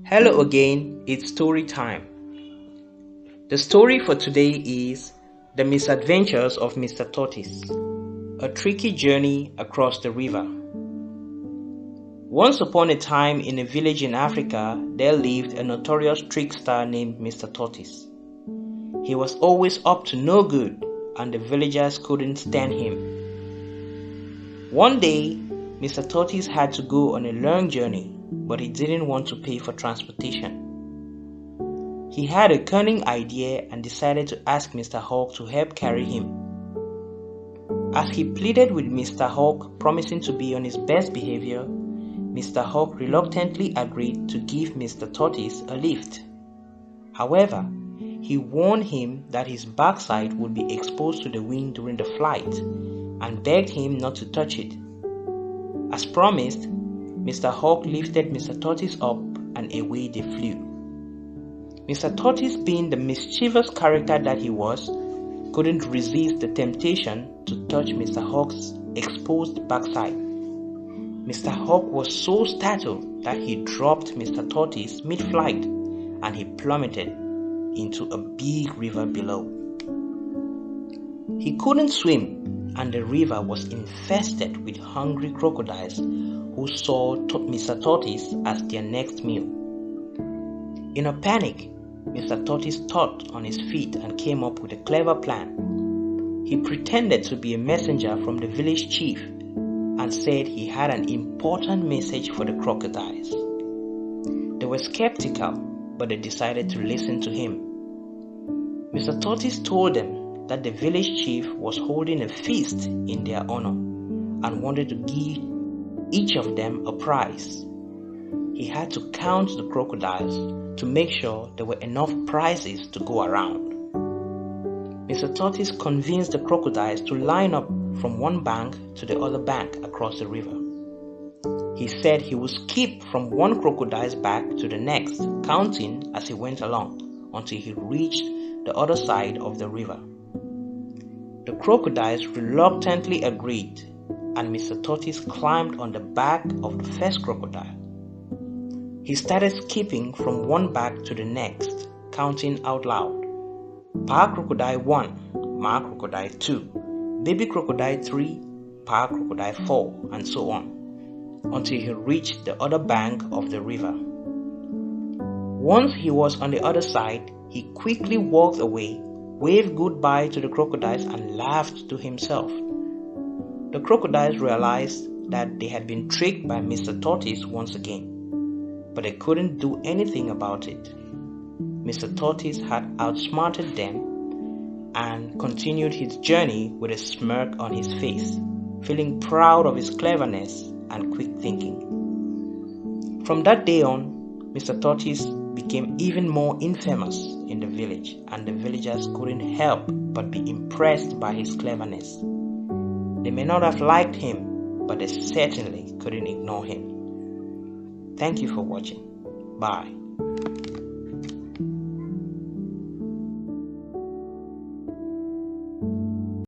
Hello again, it's story time. The story for today is The Misadventures of Mr. Tortoise, a tricky journey across the river. Once upon a time in a village in Africa, there lived a notorious trickster named Mr. Tortoise. He was always up to no good and the villagers couldn't stand him. One day, Mr. Tortoise had to go on a long journey, but he didn't want to pay for transportation. He had a cunning idea and decided to ask Mr. Hawk to help carry him. As he pleaded with Mr. Hawk, promising to be on his best behavior, Mr. Hawk reluctantly agreed to give Mr. Tortoise a lift. However, he warned him that his backside would be exposed to the wind during the flight and begged him not to touch it. As promised, Mr. Hawk lifted Mr. Tortoise up and away they flew. Mr. Tortoise, being the mischievous character that he was, couldn't resist the temptation to touch Mr. Hawk's exposed backside. Mr. Hawk was so startled that he dropped Mr. Tortoise mid-flight and he plummeted into a big river below. He couldn't swim and the river was infested with hungry crocodiles who saw Mr. Tortoise as their next meal. In a panic, Mr. Tortoise thought on his feet and came up with a clever plan. He pretended to be a messenger from the village chief and said he had an important message for the crocodiles. They were skeptical, but they decided to listen to him. Mr. Tortoise told them that the village chief was holding a feast in their honor and wanted to give each of them a prize. He had to count the crocodiles to make sure there were enough prizes to go around. Mr. Tortoise convinced the crocodiles to line up from one bank to the other bank across the river. He said he would skip from one crocodile's back to the next, counting as he went along until he reached the other side of the river. The crocodiles reluctantly agreed, and Mr. Tortoise climbed on the back of the first crocodile. He started skipping from one back to the next, counting out loud. Pa crocodile 1, Ma crocodile 2, Baby crocodile 3, Pa crocodile 4, and so on, until he reached the other bank of the river. Once he was on the other side, he quickly walked away, waved goodbye to the crocodiles and laughed to himself. The crocodiles realized that they had been tricked by Mr. Tortoise once again, but they couldn't do anything about it. Mr. Tortoise had outsmarted them and continued his journey with a smirk on his face, feeling proud of his cleverness and quick thinking. From that day on, Mr. Tortoise became even more infamous in the village, and the villagers couldn't help but be impressed by his cleverness. They may not have liked him, but they certainly couldn't ignore him. Thank you for watching. Bye.